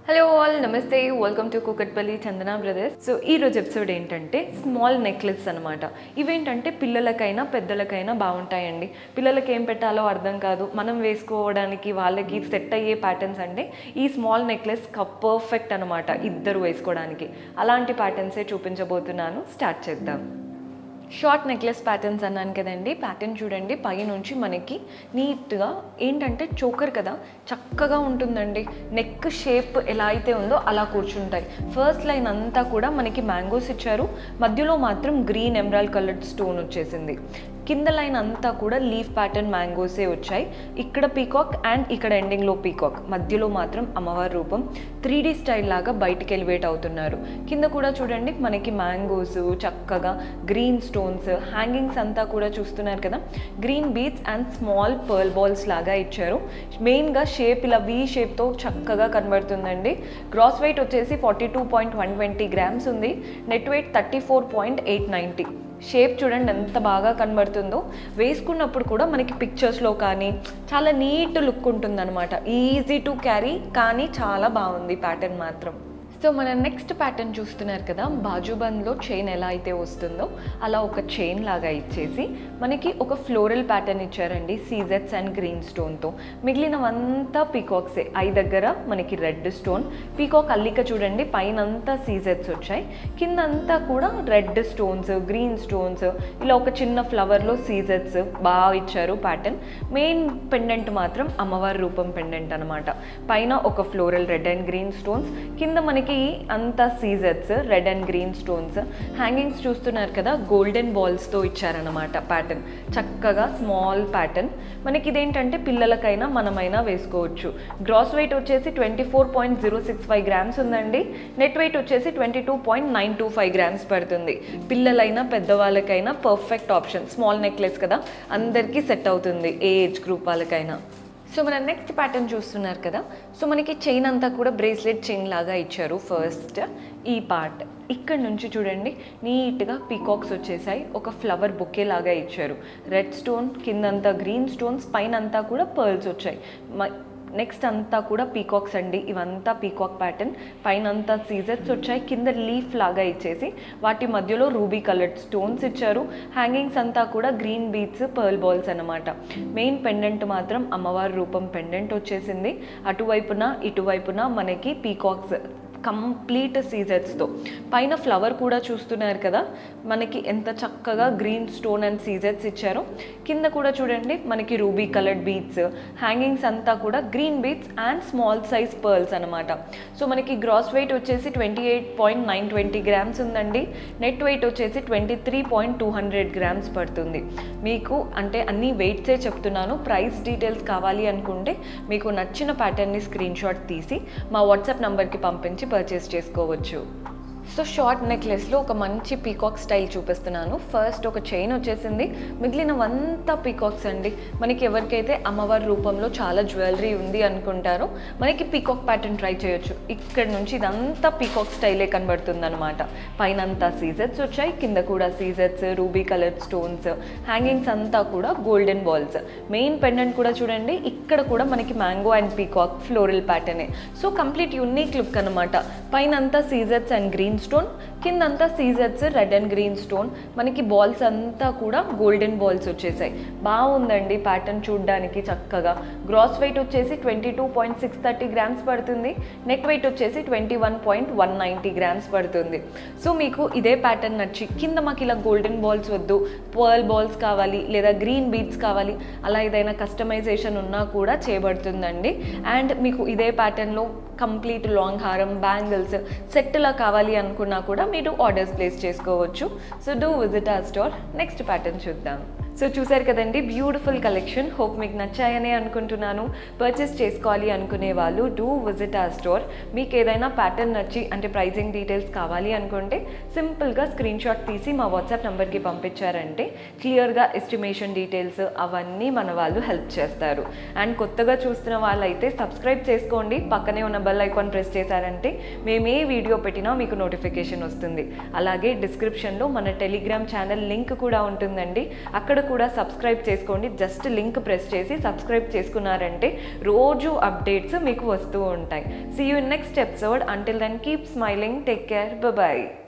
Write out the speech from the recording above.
Hello all నమస్తే welcome to Kukatpally Chandana brothers. So ఈ రోజు ఎపిసోడ్ ఏంటంటే స్మాల్ నెక్లెస్ అనమాట. ఇవేంటంటే పిల్లలకైనా పెద్దలకైనా బాగుంటాయండి. పిల్లలకి ఏం పెట్టాలో అర్థం కాదు, మనం వేసుకోవడానికి వాళ్ళకి సెట్ అయ్యే ప్యాటర్న్స్ అంటే ఈ స్మాల్ నెక్లెస్ పర్ఫెక్ట్ అనమాట ఇద్దరు వేసుకోవడానికి. అలాంటి ప్యాటర్న్సే చూపించబోతున్నాను. స్టార్ట్ చేద్దాం. షార్ట్ నెక్లెస్ ప్యాటర్న్స్ అన్నాను కదండి. ప్యాటర్న్ చూడండి, పై నుంచి మనకి నీట్గా ఏంటంటే చోకర్ కదా చక్కగా ఉంటుందండి. నెక్ షేప్ ఎలా అయితే ఉందో అలా కూర్చుంటాయి. ఫస్ట్ లైన్ అంతా కూడా మనకి మ్యాంగోస్ ఇచ్చారు, మధ్యలో మాత్రం గ్రీన్ ఎమరాల్డ్ కలర్డ్ స్టోన్ వచ్చేసింది. కింద లైన్ అంతా కూడా లీఫ్ ప్యాటర్న్ మ్యాంగోసే వచ్చాయి. ఇక్కడ పీకాక్ అండ్ ఇక్కడ ఎండింగ్లో పీకాక్, మధ్యలో మాత్రం అమ్మవారి రూపం 3D స్టైల్ లాగా బయటికి ఎలివేట్ అవుతున్నారు. కింద కూడా చూడండి మనకి మ్యాంగోస్, చక్కగా గ్రీన్ స్టోన్స్, హ్యాంగింగ్స్ అంతా కూడా చూస్తున్నారు కదా, green beads and small pearl balls లాగా ఇచ్చారు. మెయిన్గా షేప్ ఇలా వీ షేప్తో చక్కగా కనబడుతుందండి. గ్రాస్ వెయిట్ వచ్చేసి 42.120 గ్రామ్స్ ఉంది. Net weight 34.890. షేప్ చూడండి ఎంత బాగా కనబడుతుందో. వేసుకున్నప్పుడు కూడా మనకి పిక్చర్స్లో కానీ చాలా నీట్ లుక్ ఉంటుందన్నమాట. ఈజీ టు క్యారీ, కానీ చాలా బాగుంది ప్యాటర్న్ మాత్రం. సో మన నెక్స్ట్ ప్యాటర్న్ చూస్తున్నారు కదా, బాజుబంద్లో చైన్ ఎలా అయితే వస్తుందో అలా ఒక చైన్ లాగా ఇచ్చేసి మనకి ఒక ఫ్లోరల్ ప్యాటర్న్ ఇచ్చారండి, సీజెట్స్ అండ్ గ్రీన్ స్టోన్తో. మిగిలినవంతా పీకాక్సే. ఐ దగ్గర మనకి రెడ్ స్టోన్, పీకాక్ అల్లిక చూడండి, పైన అంతా సీజెట్స్ వచ్చాయి, కిందంతా కూడా రెడ్ స్టోన్స్, గ్రీన్ స్టోన్స్, ఇలా ఒక చిన్న ఫ్లవర్లో సీజెట్స్ బాగా ఇచ్చారు ప్యాటర్న్. మెయిన్ పెండెంట్ మాత్రం అమ్మవారి రూపం పెండెంట్ అనమాట. పైన ఒక floral red and green stones, కింద మనకి అంతా సీజెట్స్, red and green stones. Hangings చూస్తున్నారు కదా, గోల్డెన్ బాల్స్తో ఇచ్చారనమాట ప్యాటర్న్. చక్కగా స్మాల్ ప్యాటర్న్. మనకి ఇదేంటంటే పిల్లలకైనా మనమైనా వేసుకోవచ్చు. గ్రాస్ వెయిట్ వచ్చేసి 24.065 గ్రామ్స్ ఉందండి. నెట్ వెయిట్ వచ్చేసి 22.925 గ్రామ్స్ పడుతుంది. పిల్లలైనా పెద్దవాళ్ళకైనా పర్ఫెక్ట్ ఆప్షన్. స్మాల్ నెక్లెస్ కదా, అందరికీ సెట్ అవుతుంది, ఏ ఏజ్ గ్రూప్ వాళ్ళకైనా. సో మన నెక్స్ట్ ప్యాటర్న్ చూస్తున్నారు కదా, సో మనకి చైన్ అంతా కూడా బ్రేస్లెట్ చైన్ లాగా ఇచ్చారు. ఫస్ట్ ఈ పార్ట్ ఇక్కడ నుంచి చూడండి నీట్గా పీకాక్స్ వచ్చేసాయి, ఒక ఫ్లవర్ బొకే లాగా ఇచ్చారు. రెడ్ స్టోన్, కిందంతా గ్రీన్ స్టోన్స్, పైన అంతా కూడా పర్ల్స్ వచ్చాయి. నెక్స్ట్ అంతా కూడా పీకాక్స్ అండి, ఇవంతా పీకాక్ ప్యాటర్న్. పైన అంతా సీజెట్స్ వచ్చాయి, కింద లీఫ్ లాగా ఇచ్చేసి వాటి మధ్యలో రూబీ కలర్డ్ స్టోన్స్ ఇచ్చారు. హ్యాంగింగ్స్ అంతా కూడా గ్రీన్ బీడ్స్, పర్ల్ బాల్స్ అనమాట. మెయిన్ పెండెంట్ మాత్రం అమ్మవారి రూపం పెండెంట్ వచ్చేసింది. అటువైపున ఇటువైపున మనకి పీకాక్స్ కంప్లీట్ సీజెట్స్తో. పైన ఫ్లవర్ కూడా చూస్తున్నారు కదా మనకి ఎంత చక్కగా గ్రీన్ స్టోన్ అండ్ సీజెట్స్ ఇచ్చారో. కింద కూడా చూడండి మనకి రూబీ కలర్డ్ బీడ్స్, హ్యాంగింగ్స్ అంతా కూడా green beads and small size pearls అనమాట. సో మనకి గ్రాస్ వెయిట్ వచ్చేసి 28.920 గ్రామ్స్ ఉందండి. నెట్ వెయిట్ వచ్చేసి 23.200 గ్రామ్స్ పడుతుంది. మీకు అంటే అన్ని వెయిట్సే చెప్తున్నాను. ప్రైస్ డీటెయిల్స్ కావాలి అనుకుంటే మీకు నచ్చిన ప్యాటర్న్ని స్క్రీన్ షాట్ తీసి మా వాట్సాప్ నెంబర్కి పంపించి పర్చేస్ చేసుకోవచ్చు. సో షార్ట్ నెక్లెస్లో ఒక మంచి పీకాక్ స్టైల్ చూపిస్తున్నాను. ఫస్ట్ ఒక చైన్ వచ్చేసింది, మిగిలినవంతా పీకాక్స్ అండి. మనకి ఎవరికైతే అమ్మవారి రూపంలో చాలా జ్యువెలరీ ఉంది అనుకుంటారో మనకి పీకాక్ ప్యాటర్న్ ట్రై చేయొచ్చు. ఇక్కడ నుంచి ఇదంతా పీకాక్ స్టైలే కనబడుతుంది అనమాట. పైన అంతా సీజెట్స్ వచ్చాయి, కింద కూడా సీజెట్స్, రూబీ కలర్డ్ స్టోన్స్, హ్యాంగింగ్స్ అంతా కూడా గోల్డెన్ బాల్స్. మెయిన్ పెండెంట్ కూడా చూడండి, ఇక్కడ కూడా మనకి మ్యాంగో అండ్ పీకాక్ ఫ్లోరల్ ప్యాటర్నే. సో కంప్లీట్ యూనిక్ లుక్ అనమాట. పైన అంతా సీజెట్స్ అండ్ గ్రీన్ స్టోన్, కిందంతా సీజెట్స్, రెడ్ అండ్ గ్రీన్ స్టోన్. మనకి బాల్స్ అంతా కూడా గోల్డెన్ బాల్స్ వచ్చేసాయి. బాగుందండి ప్యాటర్న్ చూడడానికి చక్కగా. గ్రాస్ వెయిట్ వచ్చేసి 22.630 గ్రామ్స్ పడుతుంది. నెట్ వెయిట్ వచ్చేసి 21.190 గ్రామ్స్ పడుతుంది. సో మీకు ఇదే ప్యాటర్న్ నచ్చి కింద మాకు ఇలా గోల్డెన్ బాల్స్ వద్దు, పర్ల్ బాల్స్ కావాలి లేదా గ్రీన్ బీడ్స్ కావాలి, అలా ఏదైనా కస్టమైజేషన్ ఉన్నా కూడా చేయబడుతుందండి. అండ్ మీకు ఇదే ప్యాటర్న్లో కంప్లీట్ లాంగ్ హారం, బ్యాంగిల్స్ సెట్లా కావాలి అనుకున్నా కూడా మీరు ఆర్డర్స్ ప్లేస్ చేసుకోవచ్చు. So do visit our store. Next pattern చూద్దాం. సో చూసారు కదండి, బ్యూటిఫుల్ కలెక్షన్. హోప్ మీకు నచ్చాయనే అనుకుంటున్నాను. పర్చేస్ చేసుకోవాలి అనుకునే వాళ్ళు డూ విజిట్ అవర్ స్టోర్. మీకు ఏదైనా ప్యాటర్న్ నచ్చి అంటే ప్రైజింగ్ డీటెయిల్స్ కావాలి అనుకుంటే సింపుల్గా స్క్రీన్ షాట్ తీసి మా వాట్సాప్ నెంబర్కి పంపించారంటే క్లియర్గా ఎస్టిమేషన్ డీటెయిల్స్ అవన్నీ మన వాళ్ళు హెల్ప్ చేస్తారు. అండ్ కొత్తగా చూస్తున్న వాళ్ళైతే సబ్స్క్రైబ్ చేసుకోండి, పక్కనే ఉన్న బెల్ ఐకాన్ ప్రెస్ చేశారంటే మేము ఏ వీడియో పెట్టినా మీకు నోటిఫికేషన్ వస్తుంది. అలాగే డిస్క్రిప్షన్లో మన టెలిగ్రామ్ ఛానల్ లింక్ కూడా ఉంటుందండి, అక్కడ కూడా సబ్స్క్రైబ్ చేసుకోండి. జస్ట్ లింక్ ప్రెస్ చేసి సబ్స్క్రైబ్ చేసుకున్నారంటే రోజు అప్డేట్స్ మీకు వస్తూ ఉంటాయి. See you in next episode. Until then keep smiling. Take care. Bye.